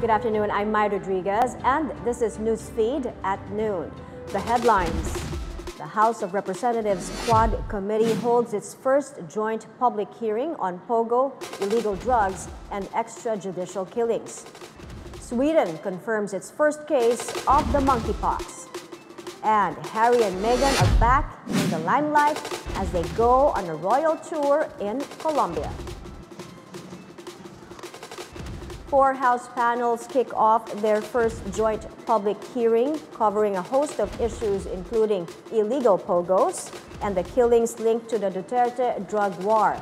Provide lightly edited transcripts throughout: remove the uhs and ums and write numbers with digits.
Good afternoon, I'm Mai Rodriguez, and this is Newsfeed at noon. The headlines. The House of Representatives Quad Committee holds its first joint public hearing on Pogo, illegal drugs, and extrajudicial killings. Sweden confirms its first case of the monkeypox. And Harry and Meghan are back in the limelight as they go on a royal tour in Colombia. 4 House panels kick off their first joint public hearing covering a host of issues including illegal Pogos and the killings linked to the Duterte drug war.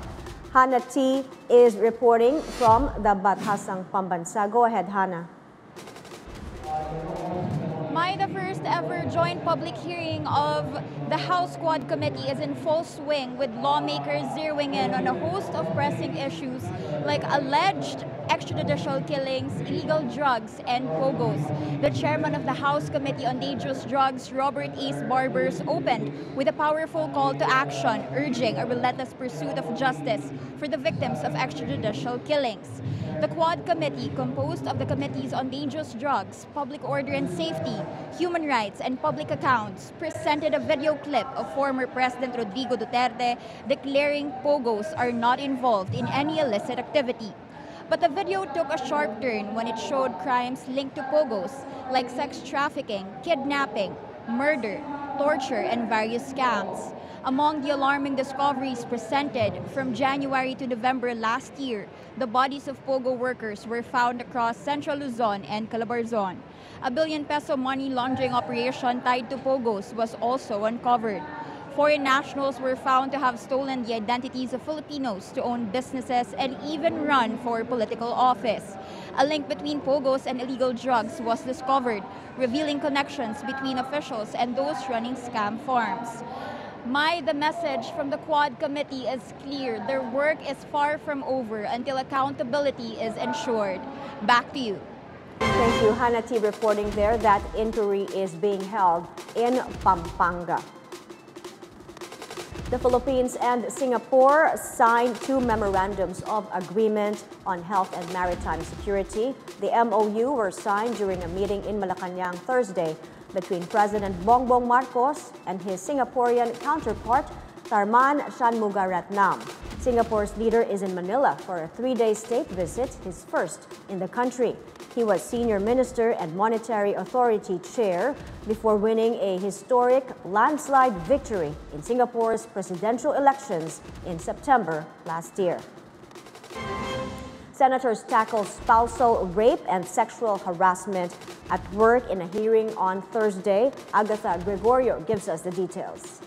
Hannah T. is reporting from the Batasang Pambansa. Go ahead, Hannah. Mai, the first ever joint public hearing of the House Quad Committee is in full swing, with lawmakers zeroing in on a host of pressing issues like alleged extrajudicial killings, illegal drugs, and Pogos. The chairman of the House Committee on Dangerous Drugs, Robert Ace Barbers, opened with a powerful call to action, urging a relentless pursuit of justice for the victims of extrajudicial killings. The Quad Committee, composed of the Committees on Dangerous Drugs, Public Order and Safety, Human Rights, and Public Accounts, presented a video clip of former President Rodrigo Duterte declaring Pogos are not involved in any illicit activity. But the video took a sharp turn when it showed crimes linked to Pogos like sex trafficking, kidnapping, murder, torture, and various scams. Among the alarming discoveries presented from January to November last year, the bodies of Pogo workers were found across Central Luzon and Calabarzon. A ₱1 billion money laundering operation tied to Pogos was also uncovered. Foreign nationals were found to have stolen the identities of Filipinos to own businesses and even run for political office. A link between Pogos and illegal drugs was discovered, revealing connections between officials and those running scam farms. Mai, the message from the Quad Committee is clear. Their work is far from over until accountability is ensured. Back to you. Thank you, Hannah T. reporting there that inquiry is being held in Pampanga. The Philippines and Singapore signed 2 memorandums of agreement on health and maritime security. The MOU were signed during a meeting in Malacanang Thursday between President Bongbong Marcos and his Singaporean counterpart, Tharman Shanmugaratnam. Singapore's leader is in Manila for a 3-day state visit, his first in the country. He was Senior Minister and Monetary Authority Chair before winning a historic landslide victory in Singapore's presidential elections in September last year. Senators tackle spousal rape and sexual harassment at work in a hearing on Thursday. Agatha Gregorio gives us the details.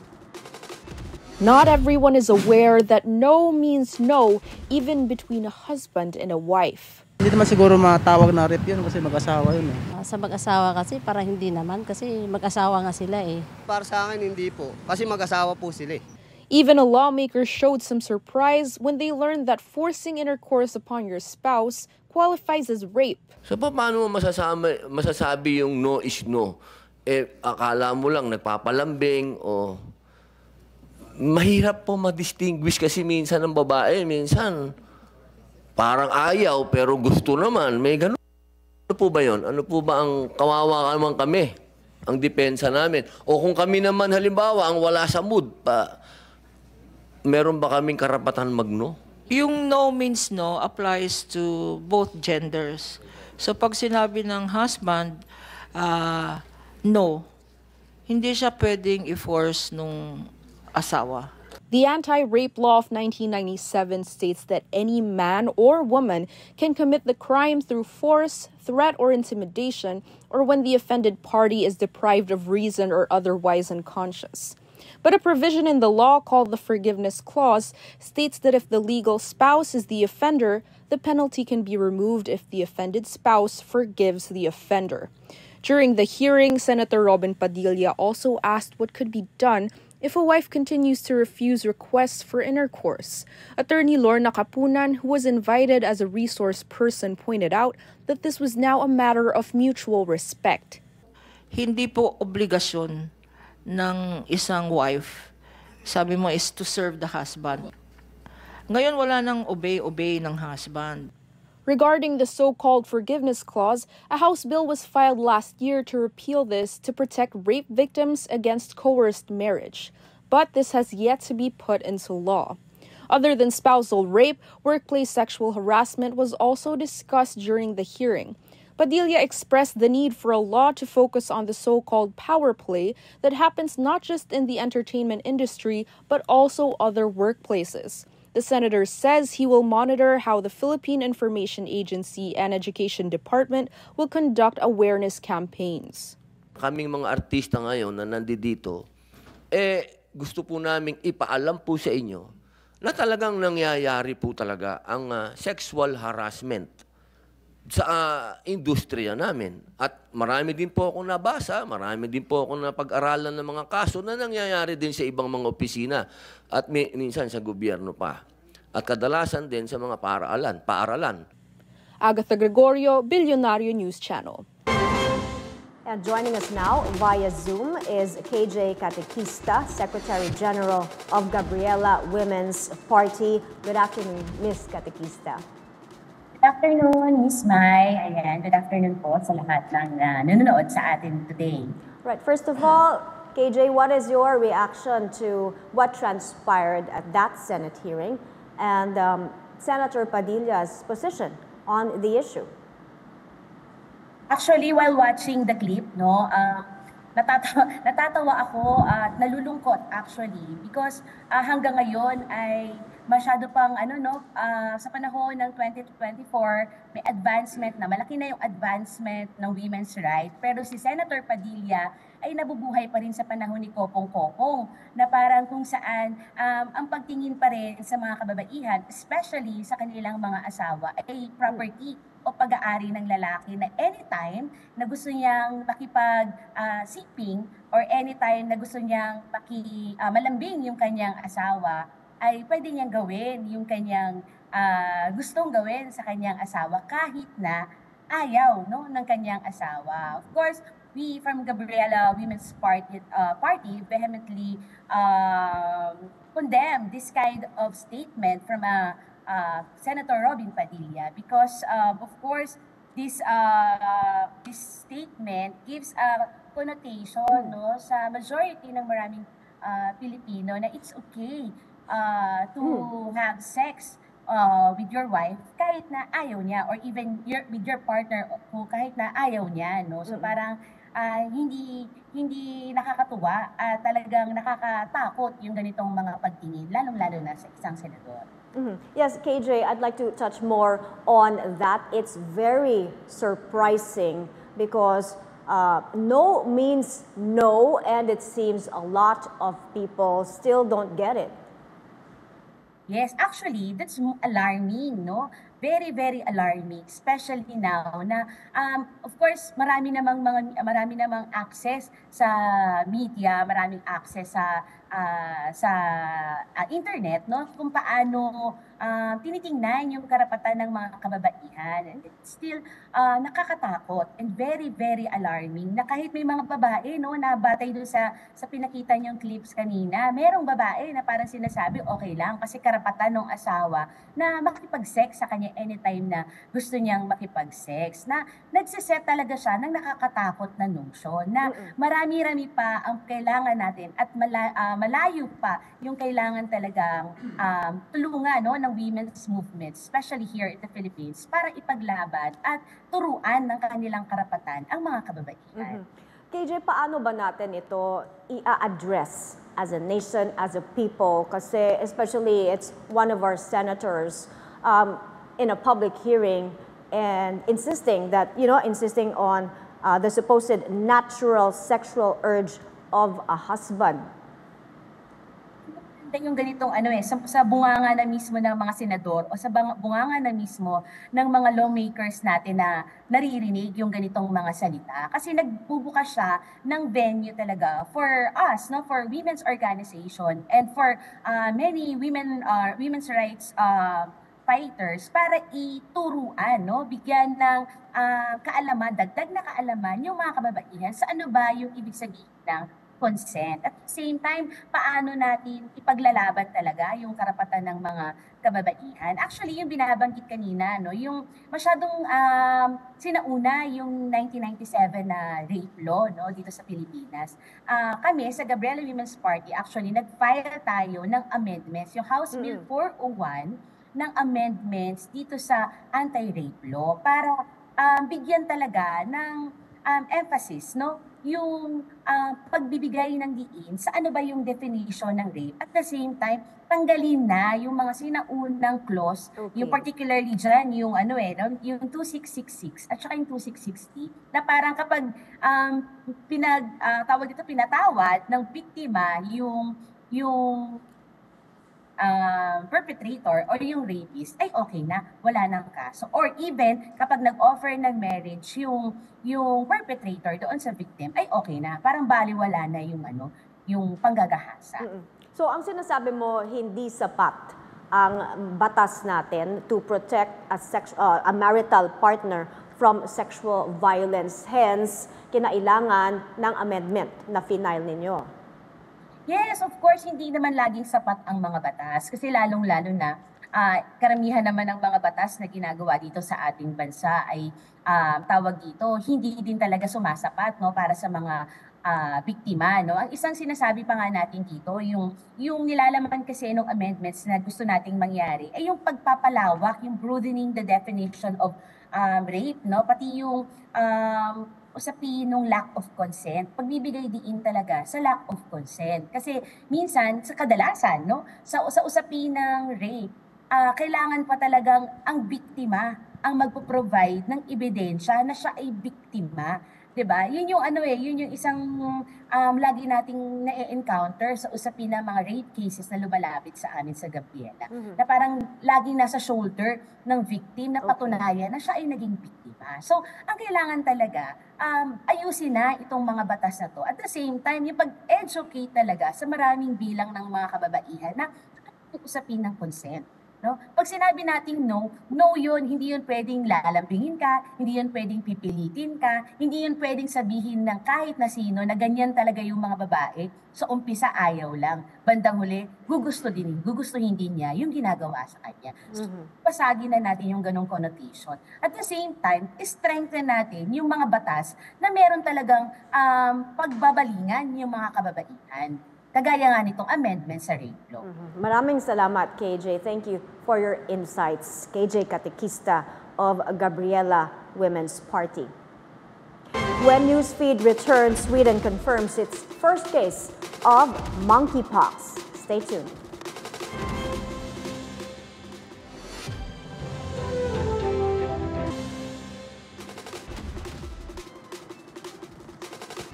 Not everyone is aware that no means no, even between a husband and a wife. Hindi naman siguro matawag na rape yun kasi mag-asawa yun eh. Sa mag-asawa kasi para hindi naman kasi mag-asawa nga sila eh. Para sa akin hindi po kasi mag-asawa po sila eh. Even a lawmaker showed some surprise when they learned that forcing intercourse upon your spouse qualifies as rape. So paano mo masasabi yung no is no? Akala mo lang nagpapalambing o... Mahirap po ma-distinguish kasi minsan ng babae, minsan parang ayaw pero gusto naman. May ganun. Ano po ba yun? Ano po ba ang kawawa naman kami? Ang depensa namin. O kung kami naman halimbawa ang wala sa mood, meron ba kaming karapatan mag-no? Yung no means no applies to both genders. So pag sinabi ng husband, no, hindi siya pwedeng i-force nung asawa. The anti-rape law of 1997 states that any man or woman can commit the crime through force, threat, or intimidation, or when the offended party is deprived of reason or otherwise unconscious. But a provision in the law called the Forgiveness Clause states that if the legal spouse is the offender, the penalty can be removed if the offended spouse forgives the offender. During the hearing, Senator Robin Padilla also asked what could be done if a wife continues to refuse requests for intercourse. Attorney Lorna Kapunan, who was invited as a resource person, pointed out that this was now a matter of mutual respect. Hindi po obligasyon ng isang wife, sabi mo, is to serve the husband. Ngayon wala nang obey ng husband. Regarding the so-called forgiveness clause, a House bill was filed last year to repeal this to protect rape victims against coerced marriage. But this has yet to be put into law. Other than spousal rape, workplace sexual harassment was also discussed during the hearing. Padilla expressed the need for a law to focus on the so-called power play that happens not just in the entertainment industry, but also other workplaces. The senator says he will monitor how the Philippine Information Agency and Education Department will conduct awareness campaigns. Kaming mga artista ngayon na nandito, gusto po naming ipaalam po sa inyo na talagang nangyayari po talaga ang sexual harassment sa industriya namin. At marami din po akong nabasa, marami din po akong napag-aralan ng mga kaso na nangyayari din sa ibang mga opisina at minsan sa gobyerno pa. At kadalasan din sa mga paaralan. Agatha Gregorio, Bilyonaryo News Channel. And joining us now via Zoom is KJ Catequista, Secretary General of Gabriella Women's Party. Good afternoon, Ms. Catequista. Good afternoon, Ms. Mai. Ayan, good afternoon po sa lahat ng nanonood sa atin today. Right, first of all, KJ, what is your reaction to what transpired at that Senate hearing and Senator Padilla's position on the issue? Actually, while watching the clip, natatawa ako at nalulungkot actually because hanggang ngayon ay masyado pang sa panahon ng 2024 may advancement na, malaki na yung advancement ng women's rights, pero si Senator Padilla ay nabubuhay pa rin sa panahon ni Kopong-Kopong na parang kung saan ang pagtingin pa rin sa mga kababaihan, especially sa kanilang mga asawa, ay property o pag-aari ng lalaki na anytime na gusto niyang makipag-siping or anytime na gusto niyang malambing yung kanyang asawa, ay pwede niyang gawin yung kanyang gustong gawin sa kanyang asawa kahit na ayaw ng kanyang asawa. Of course, we from Gabriella Women's Party vehemently condemn this kind of statement from Senator Robin Padilla because of course this statement gives a connotation sa majority ng maraming Pilipino na it's okay to have sex with your wife kahit na ayaw niya, or even with your partner kahit na ayaw niya, so parang hindi nakakatuwa at talagang nakakatakot yung ganitong mga pagtingin, lalong-lalo na sa isang senador. Yes, KJ, I'd like to touch more on that. It's very surprising because no means no, and it seems a lot of people still don't get it. Yes, actually, that's alarming, Very, very alarming, especially now na of course marami namang access sa media, maraming access sa internet, kung paano tinitingnan yung karapatan ng mga kababaihan. And it's still nakakatakot and very, very alarming na kahit may mga babae, na batay doon sa pinakita niyong clips kanina, merong babae na parang sinasabi okay lang kasi karapatan ng asawa na makipag-sex sa kanya anytime na gusto niyang makipag-sex, na nagsiset talaga siya ng nakakatakot na notion na marami-rami pa ang kailangan natin at malayo pa yung kailangan talagang tulungan ng women's movement, especially here in the Philippines, para ipaglaban at turuan ng kanilang karapatan ang mga kababaihan. KJ, paano ba natin ito i-address as a nation, as a people? Kasi especially it's one of our senators in a public hearing and insisting on the supposed natural sexual urge of a husband. Yung ganitong sa bunganga na mismo ng mga senador o sa bunganga na mismo ng mga lawmakers natin na naririnig yung ganitong mga salita. Kasi nagbubukas siya ng venue talaga for us, for women's organization and for many women's rights fighters para ituruan, bigyan ng kaalaman, dagdag na kaalaman yung mga kababaihan sa ano ba yung ibig sabihin ng consent. At the same time, paano natin ipaglalaban talaga yung karapatan ng mga kababaihan. Actually, yung binabanggit kanina, no, yung masyadong sinauna yung 1997 na rape law, no, dito sa Pilipinas. Kami sa Gabriella Women's Party, actually, nag-file tayo ng amendments, yung House Bill 401 ng amendments dito sa anti-rape law para bigyan talaga ng emphasis, no, yung pagbibigay ng diin sa ano ba yung definition ng rape. At the same time, tanggalin na yung mga sinaunang clause, yung particularly dyan, yung yung 2666 at saka yung 2660, na parang kapag pinatawad ng biktima yung perpetrator or yung rapist, ay okay na, wala nang kaso. Or even, kapag nag-offer ng marriage yung perpetrator doon sa victim, ay okay na. Parang baliwala na yung panggagahasa. So, ang sinasabi mo, hindi sapat ang batas natin to protect a marital partner from sexual violence. Hence, kinailangan ng amendment na final ninyo. Yes, of course, hindi naman laging sapat ang mga batas. Kasi lalong-lalo na, karamihan naman ng mga batas na ginagawa dito sa ating bansa ay tawag dito, hindi din talaga sumasapat, no, para sa mga biktima. No? Ang isang sinasabi pa nga natin dito, yung nilalaman kasi ng amendments na gusto nating mangyari, ay yung pagpapalawak, yung broadening the definition of rape, no? Pati yung usapin ng lack of consent, pagbibigay diin talaga sa lack of consent. Kasi minsan, sa kadalasan, no, sa usapin ng rape, kailangan pa talagang ang biktima ang magpo-provide ng ebidensya na siya ay biktima. 'Di ba? Yun yung yun yung isang lagi nating na-encounter sa usapin ng mga rape cases na lumalapit sa amin sa Gabriella. Na parang laging nasa shoulder ng victim na patunayan na siya ay naging biktima. So, ang kailangan talaga ayusin na itong mga batas na to. At the same time, yung pag-educate talaga sa maraming bilang ng mga kababaihan na usapin ng consent. No? Pag sinabi nating no yun, hindi yun pwedeng lalambingin ka, hindi yun pwedeng pipilitin ka, hindi yun pwedeng sabihin ng kahit na sino na ganyan talaga yung mga babae. So umpisa ayaw lang, bandang huli, gugustuhin din niya yung ginagawa sa kanya. So, pasagin na natin yung ganong connotation. At the same time, strengthen natin yung mga batas na meron talagang pagbabalingan yung mga kababaihan. Kagaya nga nitong amendment sa rape law. Maraming salamat, KJ. Thank you for your insights. KJ Katekista of Gabriella Women's Party. When Newsfeed returns, Sweden confirms its first case of monkeypox. Stay tuned.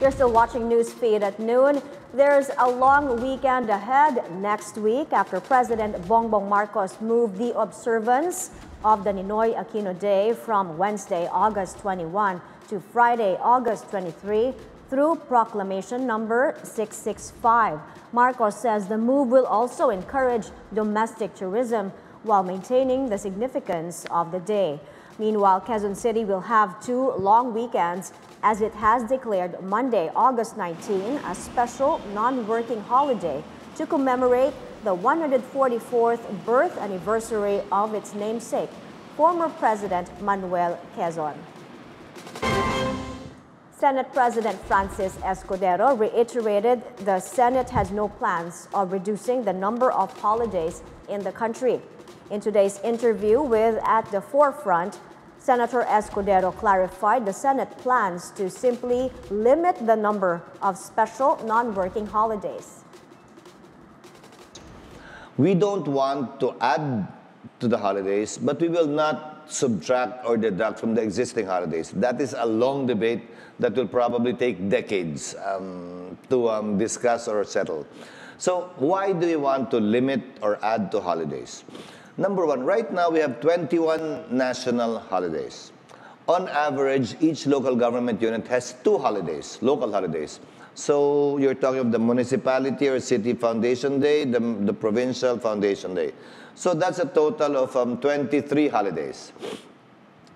You're still watching Newsfeed at noon. There's a long weekend ahead next week after President Bongbong Marcos moved the observance of the Ninoy Aquino Day from Wednesday, August 21 to Friday, August 23 through Proclamation number 665. Marcos says the move will also encourage domestic tourism while maintaining the significance of the day. Meanwhile, Quezon City will have 2 long weekends as it has declared Monday, August 19, a special non-working holiday to commemorate the 144th birth anniversary of its namesake, former President Manuel Quezon. Senate President Francis Escudero reiterated the Senate has no plans of reducing the number of holidays in the country. In today's interview with At the Forefront, Senator Escudero clarified the Senate plans to simply limit the number of special non-working holidays. We don't want to add to the holidays, but we will not subtract or deduct from the existing holidays. That is a long debate that will probably take decades to discuss or settle. So why do we want to limit or add to holidays? Number one, right now we have 21 national holidays. On average, each local government unit has 2 holidays, local holidays. So you're talking of the municipality or city foundation day, the provincial foundation day. So that's a total of 23 holidays.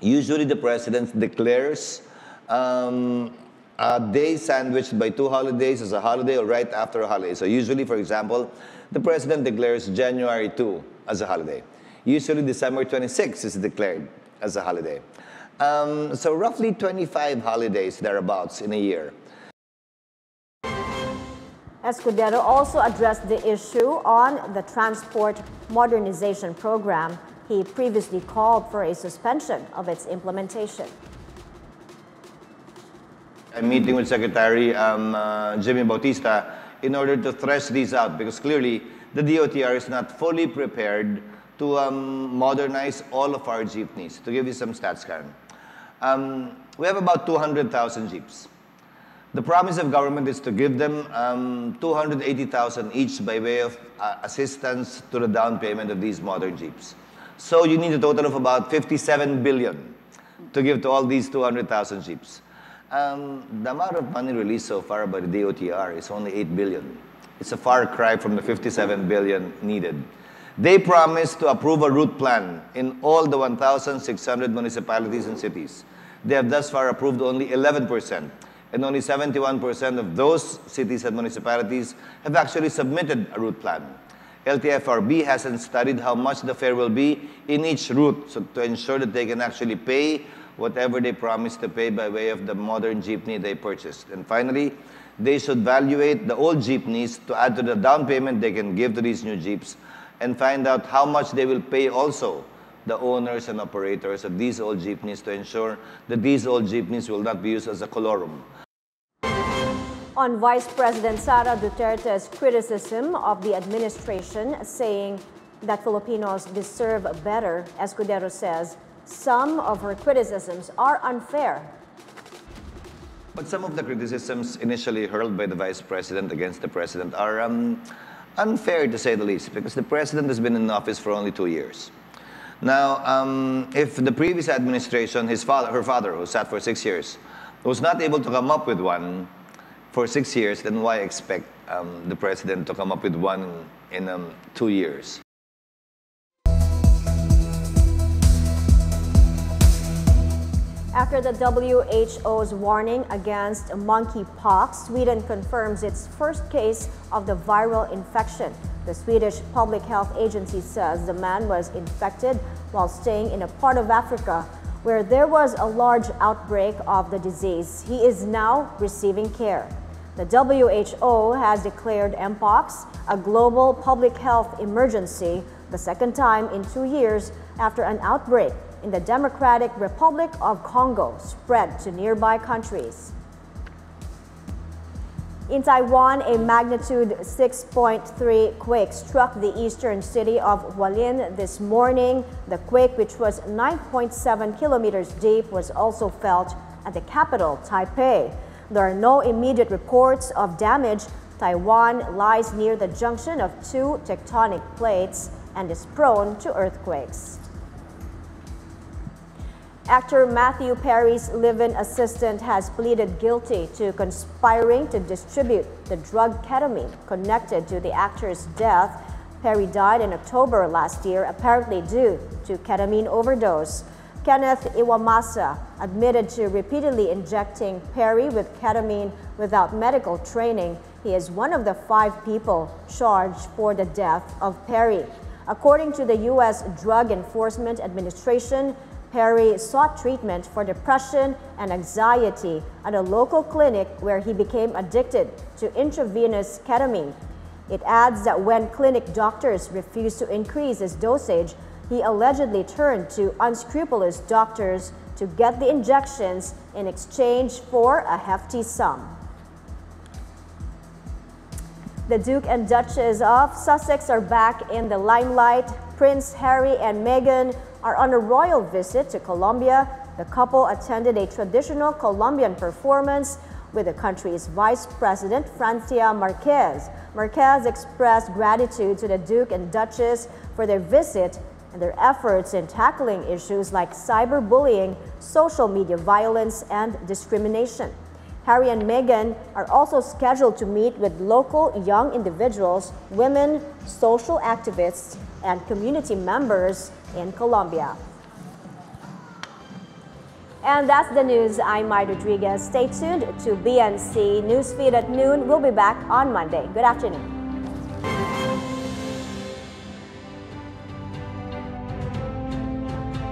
Usually the president declares a day sandwiched by 2 holidays as a holiday or right after a holiday. So usually, for example, the president declares January 2 as a holiday. Usually December 26 is declared as a holiday. So roughly 25 holidays thereabouts in a year. Escudero also addressed the issue on the transport modernization program. He previously called for a suspension of its implementation. I'm meeting with Secretary Jimmy Bautista in order to thresh these out, because clearly the DOTR is not fully prepared to modernize all of our jeepneys. To give you some stats, Karen. We have about 200,000 jeeps. The promise of government is to give them 280,000 each by way of assistance to the down payment of these modern jeeps. So you need a total of about 57 billion to give to all these 200,000 jeeps. The amount of money released so far by the DOTR is only 8 billion. It's a far cry from the 57 billion needed. They promised to approve a route plan in all the 1,600 municipalities and cities. They have thus far approved only 11%, and only 71% of those cities and municipalities have actually submitted a route plan. LTFRB hasn't studied how much the fare will be in each route, so to ensure that they can actually pay whatever they promised to pay by way of the modern jeepney they purchased. And finally, they should evaluate the old jeepneys to add to the down payment they can give to these new jeeps, and find out how much they will pay also the owners and operators of these old jeepneys to ensure that these old jeepneys will not be used as a colorum. On Vice President Sara Duterte's criticism of the administration, saying that Filipinos deserve better, Escudero says some of her criticisms are unfair. But some of the criticisms initially hurled by the Vice President against the President are unfair, to say the least, because the President has been in office for only 2 years. Now, if the previous administration, her father, who sat for 6 years, was not able to come up with one for 6 years, then why expect the President to come up with one in 2 years? After the WHO's warning against monkeypox, Sweden confirms its first case of the viral infection. The Swedish Public Health Agency says the man was infected while staying in a part of Africa where there was a large outbreak of the disease. He is now receiving care. The WHO has declared mpox a global public health emergency, the second time in 2 years after an outbreak in the Democratic Republic of Congo spread to nearby countries. In Taiwan, a magnitude 6.3 quake struck the eastern city of Hualien this morning. The quake, which was 9.7 kilometers deep, was also felt at the capital, Taipei. There are no immediate reports of damage. Taiwan lies near the junction of two tectonic plates and is prone to earthquakes. Actor Matthew Perry's live-in assistant has pleaded guilty to conspiring to distribute the drug ketamine connected to the actor's death. Perry died in October last year, apparently due to ketamine overdose. Kenneth Iwamasa admitted to repeatedly injecting Perry with ketamine without medical training. He is one of the 5 people charged for the death of Perry. According to the U.S. Drug Enforcement Administration, Perry sought treatment for depression and anxiety at a local clinic where he became addicted to intravenous ketamine. It adds that when clinic doctors refused to increase his dosage, he allegedly turned to unscrupulous doctors to get the injections in exchange for a hefty sum. The Duke and Duchess of Sussex are back in the limelight. Prince Harry and Meghan are on a royal visit to Colombia. The couple attended a traditional Colombian performance with the country's Vice President, Francia Marquez. Marquez expressed gratitude to the Duke and Duchess for their visit and their efforts in tackling issues like cyberbullying, social media violence, and discrimination. Harry and Meghan are also scheduled to meet with local young individuals, women, social activists, and community members in Colombia. And that's the news. I'm Mai Rodriguez. Stay tuned to BNC Newsfeed at noon. We'll be back on Monday. Good afternoon.